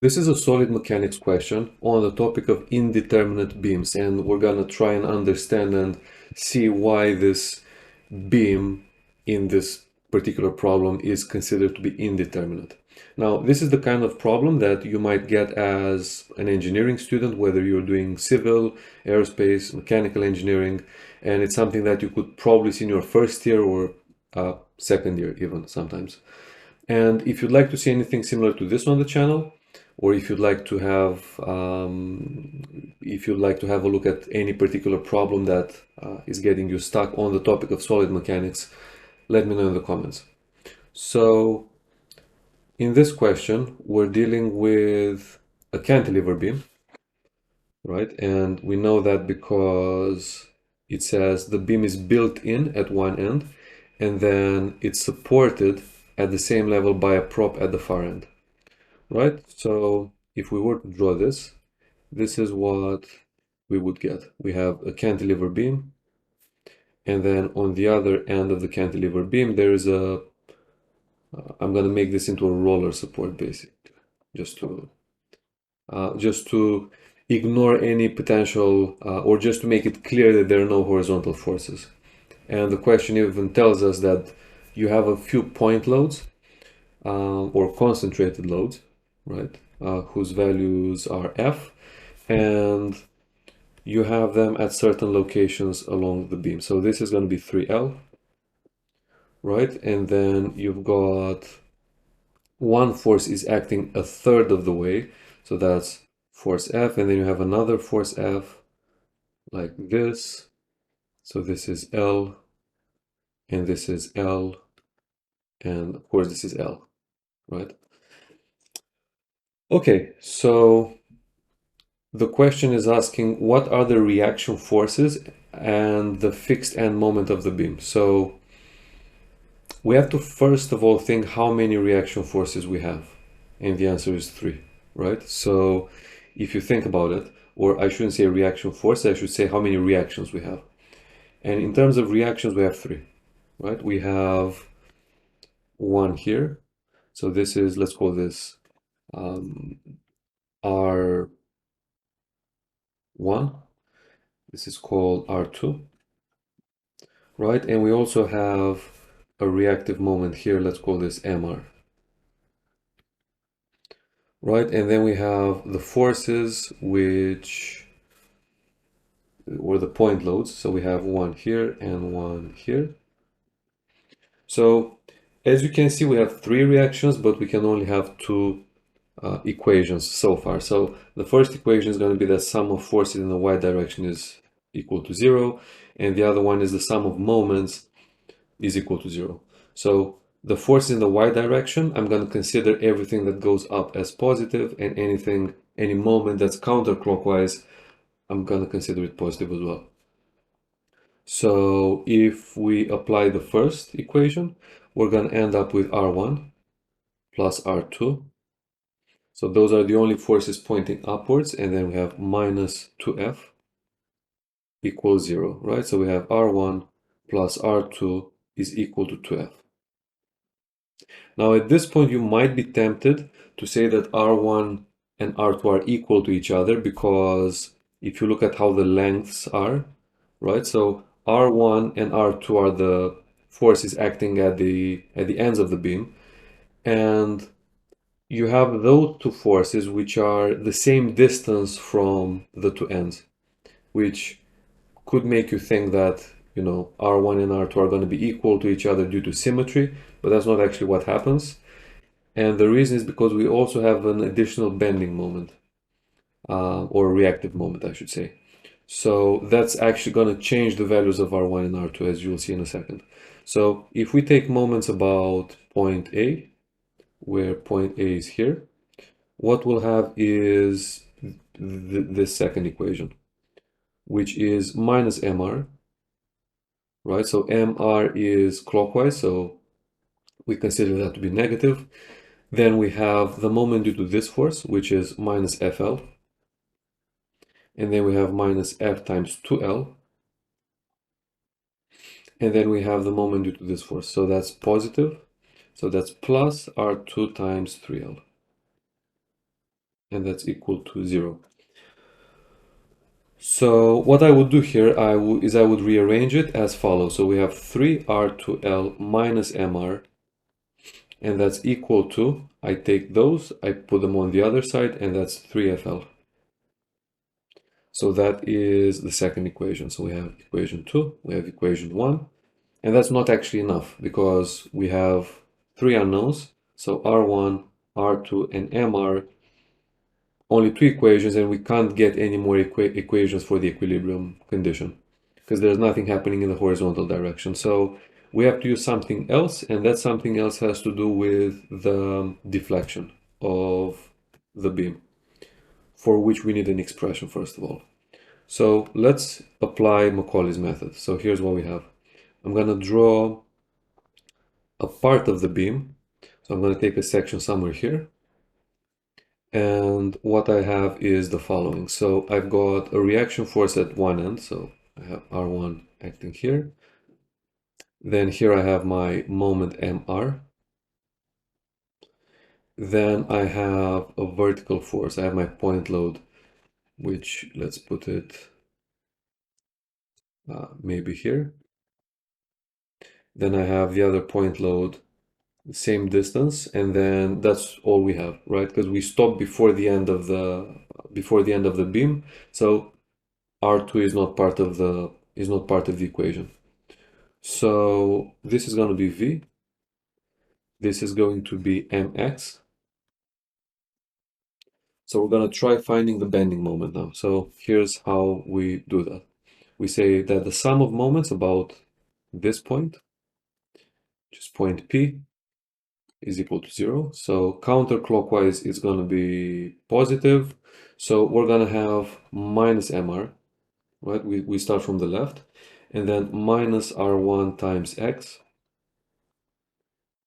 This is a solid mechanics question on the topic of indeterminate beams, and we're gonna try and understand and see why this beam in this particular problem is considered to be indeterminate. Now, this is the kind of problem that you might get as an engineering student, whether you're doing civil, aerospace, mechanical engineering, and it's something that you could probably see in your first year or second year even sometimes. And if you'd like to see anything similar to this on the channel, or if you'd like to have a look at any particular problem that is getting you stuck on the topic of solid mechanics, let me know in the comments. So in this question, we're dealing with a cantilever beam, right? And we know that because it says the beam is built in at one end, and then it's supported at the same level by a prop at the far end. Right? So if we were to draw this, this is what we would get. We have a cantilever beam, and then on the other end of the cantilever beam, there is I'm going to make this into a roller support basically, just to ignore any potential, or just to make it clear that there are no horizontal forces. And the question even tells us that you have a few point loads, or concentrated loads, right? Whose values are F, and you have them at certain locations along the beam. So this is going to be 3L, right? And then you've got one force is acting a third of the way, so that's force F, and then you have another force F like this. So this is L, and this is L, and of course this is L, right? Okay, so the question is asking what are the reaction forces and the fixed end moment of the beam. So we have to first of all think how many reaction forces we have. And the answer is 3, right? So if you think about it, or I shouldn't say reaction force, I should say how many reactions we have. And in terms of reactions, we have 3, right? We have one here. So this is, let's call this R1. This is called R2. Right? And we also have a reactive moment here. Let's call this MR. Right? And then we have the forces, which were the point loads. So we have one here and one here. So as you can see, we have 3 reactions, but we can only have 2 equations so far. So the first equation is going to be the sum of forces in the y direction is equal to 0. And the other one is the sum of moments is equal to 0. So the force in the y direction, I'm going to consider everything that goes up as positive, and any moment that's counterclockwise, I'm going to consider it positive as well. So if we apply the first equation, we're going to end up with R1 plus R2. So those are the only forces pointing upwards, and then we have minus 2F equals 0, right? So we have R1 plus R2 is equal to 2F. Now at this point you might be tempted to say that R1 and R2 are equal to each other, because if you look at how the lengths are, right? So R1 and R2 are the forces acting at the ends of the beam, and you have those two forces which are the same distance from the two ends, which could make you think that, you know, R1 and R2 are going to be equal to each other due to symmetry, but that's not actually what happens. And the reason is because we also have an additional bending moment, or reactive moment, I should say. So that's actually going to change the values of R1 and R2, as you'll see in a second. So if we take moments about point A, where point A is here, what we'll have is this second equation, which is minus mr, right? So mr is clockwise, so we consider that to be negative. Then we have the moment due to this force, which is minus FL. And then we have minus F times 2L. And then we have the moment due to this force. So that's positive. So that's plus R2 times 3L. and that's equal to 0. So what I would do here I would rearrange it as follows. So we have 3R2L minus MR, and that's equal to, I take those, I put them on the other side, and that's 3FL. So that is the second equation. So we have equation 2, we have equation 1, and that's not actually enough because we have three unknowns. So R1, R2, and MR, only two equations, and we can't get any more equations for the equilibrium condition because there's nothing happening in the horizontal direction. So we have to use something else, and that something else has to do with the deflection of the beam, for which we need an expression first of all. So let's apply Macaulay's method. So here's what we have. I'm going to draw a part of the beam. So I'm going to take a section somewhere here. And what I have is the following. So I've got a reaction force at one end. So I have R1 acting here. Then here I have my moment MR. Then I have a vertical force. I have my point load, which let's put it maybe here. Then I have the other point load, same distance, and then that's all we have, right? Because we stopped before the end of the beam, so R2 is not part of the equation. So this is going to be V. This is going to be mx. So we're going to try finding the bending moment now. So here's how we do that. We say that the sum of moments about this point, just point P, is equal to 0. So counterclockwise is going to be positive. So we're going to have minus mr, right? We start from the left, and then minus r1 times x.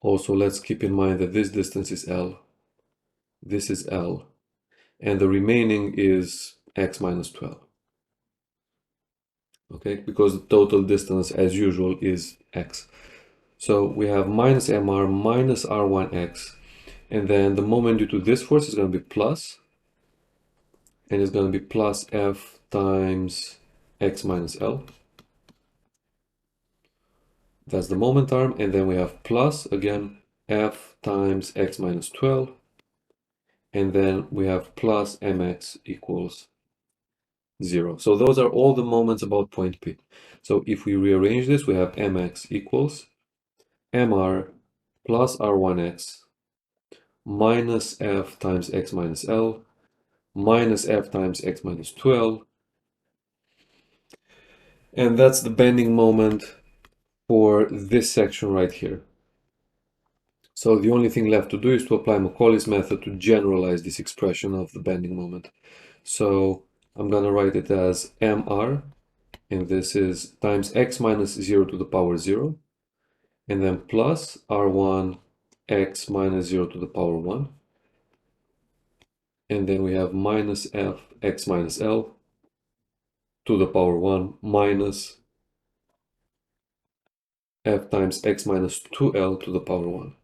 Also, let's keep in mind that this distance is L. This is L. And the remaining is x minus 12. Okay, because the total distance, as usual, is x. So we have minus mr minus r1x. And then the moment due to this force is going to be plus. And it's going to be plus F times x minus L. That's the moment arm. And then we have plus, again, F times x minus 12. And then we have plus mx equals 0. So those are all the moments about point P. So if we rearrange this, we have mx equals mr plus r1x minus F times x minus L minus F times x minus 12. And that's the bending moment for this section right here. So the only thing left to do is to apply Macaulay's method to generalize this expression of the bending moment. So I'm going to write it as mr, and this is times x minus 0 to the power 0, and then plus r1 x minus 0 to the power 1, and then we have minus f x minus l to the power 1 minus f times x minus 2l to the power 1.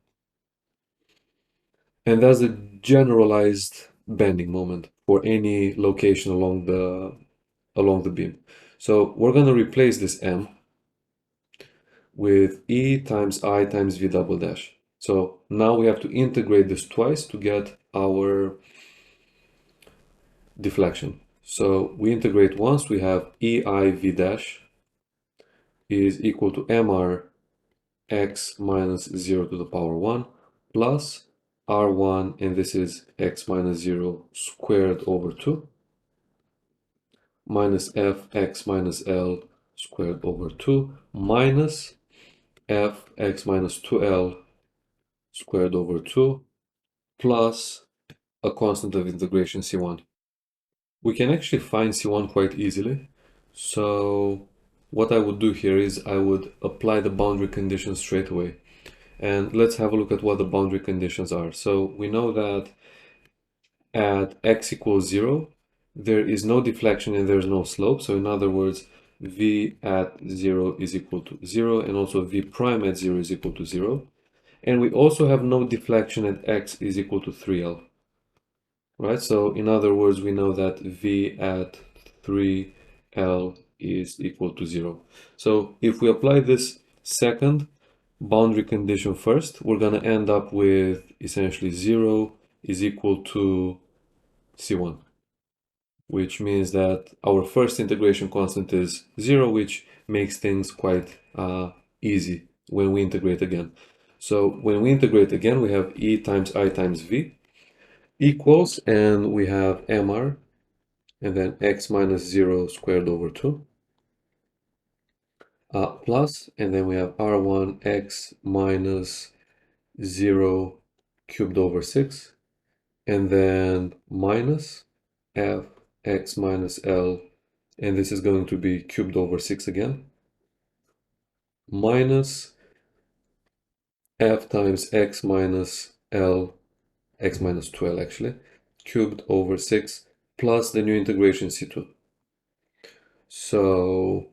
And that's the generalized bending moment for any location along the beam. So we're going to replace this m with E times I times V double dash. So now we have to integrate this twice to get our deflection. So we integrate once, we have EI V dash is equal to MR x minus 0 to the power 1 plus R1, and this is x minus 0 squared over 2, minus F x minus L squared over 2 minus F x minus 2L squared over 2 plus a constant of integration C1. We can actually find C1 quite easily. So what I would do here is I would apply the boundary conditions straight away. And let's have a look at what the boundary conditions are. So we know that at x equals 0, there is no deflection and there's no slope. So in other words, V at 0 is equal to 0, and also V prime at 0 is equal to 0. And we also have no deflection at x is equal to 3L. right? So in other words, we know that V at 3L is equal to 0. So if we apply this second boundary condition first, we're going to end up with essentially 0 is equal to C1, which means that our first integration constant is 0, which makes things quite easy when we integrate again. So when we integrate again, we have E times I times V equals, and we have MR, and then x minus 0 squared over 2, plus, and then we have R1 x minus 0 cubed over 6, and then minus f x minus L, and this is going to be cubed over 6 again, minus f times x minus L, x minus 2L actually, cubed over 6, plus the new integration C2. So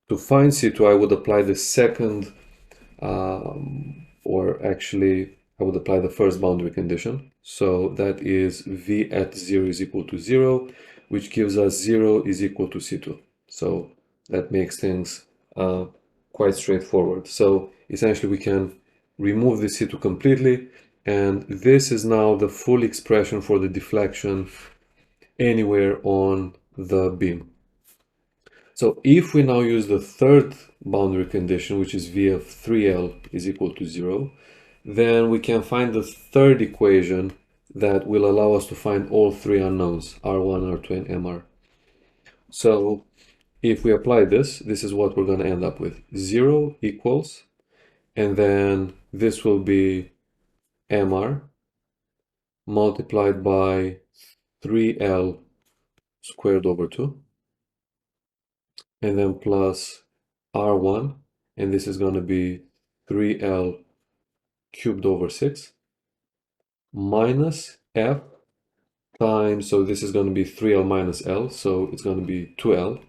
to find C2, I would apply the second, or actually, I would apply the first boundary condition. So that is V at 0 is equal to 0, which gives us 0 is equal to C2. So that makes things quite straightforward. So essentially, we can remove the C2 completely, and this is now the full expression for the deflection anywhere on the beam. So if we now use the third boundary condition, which is V of 3L is equal to 0, then we can find the third equation that will allow us to find all three unknowns, R1, R2, and MR. So if we apply this, this is what we're going to end up with. 0 equals, and then this will be MR multiplied by 3L squared over 2, and then plus R1, and this is going to be 3L cubed over 6, minus F times, so this is going to be 3L minus L, so it's going to be 2L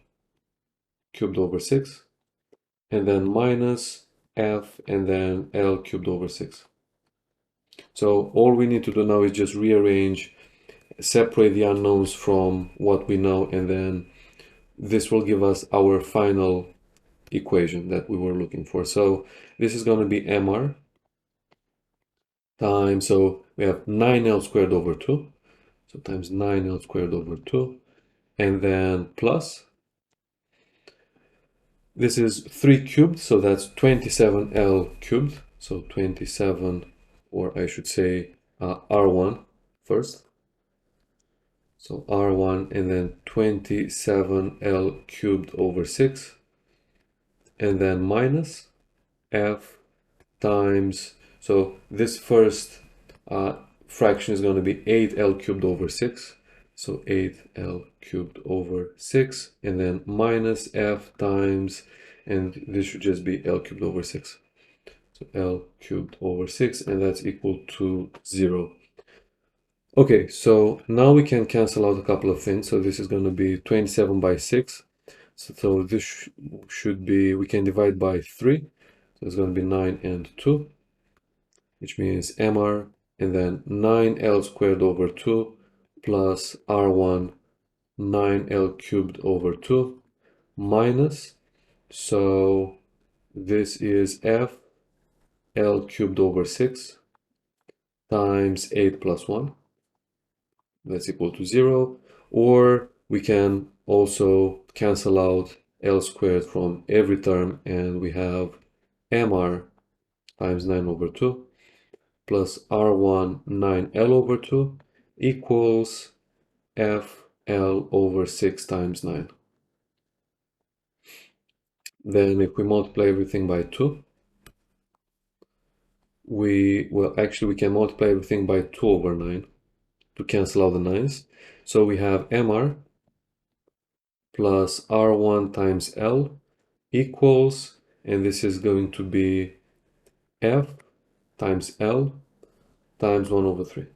cubed over 6, and then minus F, and then L cubed over 6. So all we need to do now is just rearrange, separate the unknowns from what we know, and then this will give us our final equation that we were looking for. So this is going to be MR times, so we have 9L squared over 2, so times 9L squared over 2, and then plus, this is 3 cubed, so that's 27L cubed, so 27, or I should say R1 first, so R1, and then 27L cubed over 6, and then minus F times, so this first fraction is going to be 8L cubed over 6, so 8L cubed over 6, and then minus F times, and this should just be L cubed over 6, so L cubed over 6, and that's equal to 0. Okay, so now we can cancel out a couple of things. So this is going to be 27 by 6, so this should be, we can divide by 3, so it's going to be 9 and 2, which means MR, and then 9L squared over 2 plus R1 9L cubed over 2 minus, so this is F L cubed over 6 times 8 plus 1, that's equal to 0, or we can also cancel out L squared from every term, and we have MR times 9 over 2 plus R1 9L over 2 equals FL over 6 times 9. Then if we multiply everything by 2, we can multiply everything by 2 over 9 to cancel out the 9's. So we have MR plus R1 times L equals, and this is going to be F times L times 1 over 3.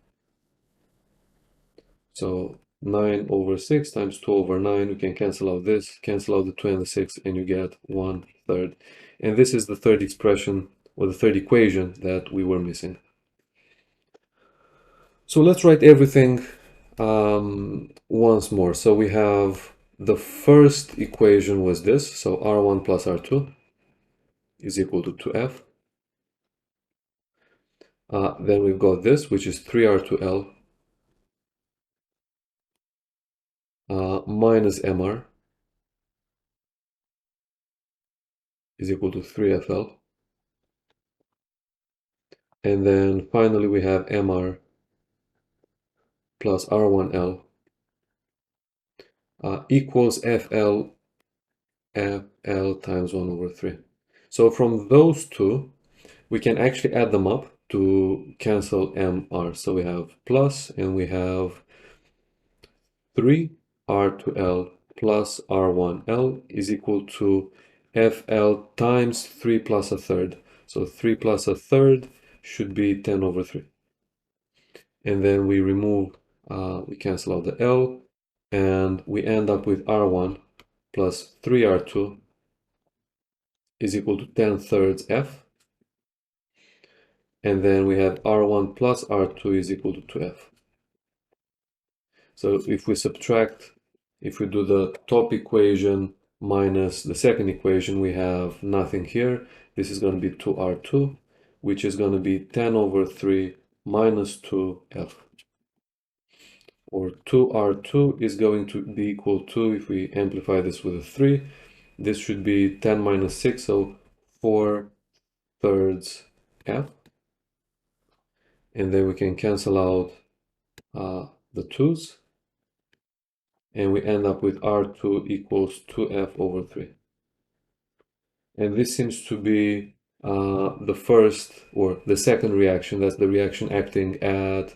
So 9 over 6 times 2 over 9, we can cancel out this, cancel out the 2 and the 6, and you get 1/3. And this is the third expression, or the third equation that we were missing. So let's write everything once more. So we have the first equation was this, so R1 plus R2 is equal to 2F. Then we've got this, which is 3R2L minus MR is equal to 3FL. And then finally we have MR plus R1L equals FL times 1 over 3. So from those two, we can actually add them up to cancel MR. So we have plus, and we have 3R2L plus R1L is equal to FL times 3 plus a third. So 3 plus a third should be 10 over 3. And then we remove, we cancel out the L, and we end up with R1 plus 3R2 is equal to 10 thirds F. And then we have R1 plus R2 is equal to 2F. So if we subtract, if we do the top equation minus the second equation, we have nothing here. This is going to be 2R2, which is going to be 10 over 3 minus 2F. Or 2R2 is going to be equal to, if we amplify this with a 3, this should be 10 minus 6, so 4 thirds F. And then we can cancel out the 2's. And we end up with R2 equals 2F over 3. And this seems to be the first or the second reaction. That's the reaction acting at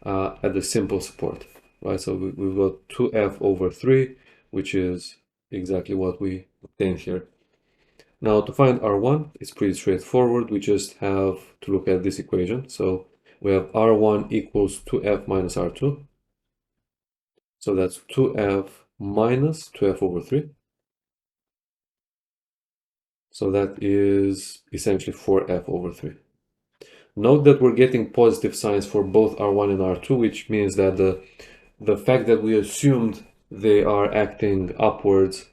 the simple support, right? So we've got 2F over 3, which is exactly what we obtained here. Now to find R1, it's pretty straightforward. We just have to look at this equation. So we have R1 equals 2F minus R2. So that's 2F minus 2F over 3. So that is essentially 4F over 3. Note that we're getting positive signs for both R1 and R2, which means that the fact that we assumed they are acting upwards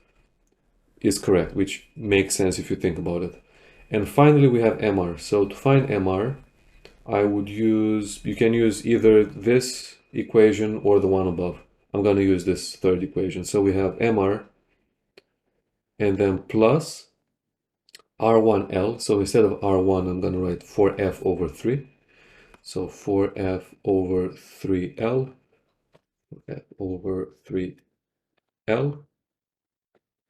is correct, which makes sense if you think about it. And finally, we have MR. So to find MR, you can use either this equation or the one above. I'm going to use this third equation. So we have MR and then plus R1L. So instead of R1, I'm going to write 4F over 3. So 4F over 3L, F over 3L,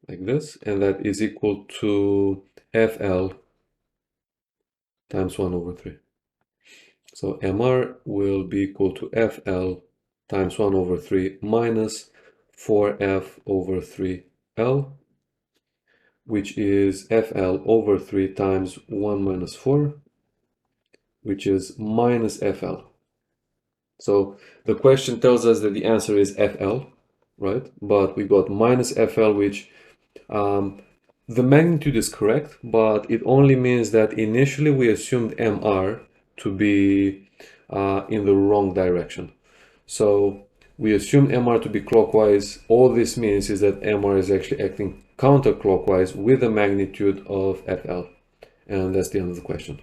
like this. And that is equal to FL times 1 over 3. So MR will be equal to FL times 1 over 3 minus 4F over 3L, which is FL over 3 times 1 minus 4, which is minus FL. So the question tells us that the answer is FL, right? But we got minus FL, which the magnitude is correct, but it only means that initially we assumed MR to be in the wrong direction. So we assume MR to be clockwise. All this means is that MR is actually acting counterclockwise with a magnitude of FL. And that's the end of the question.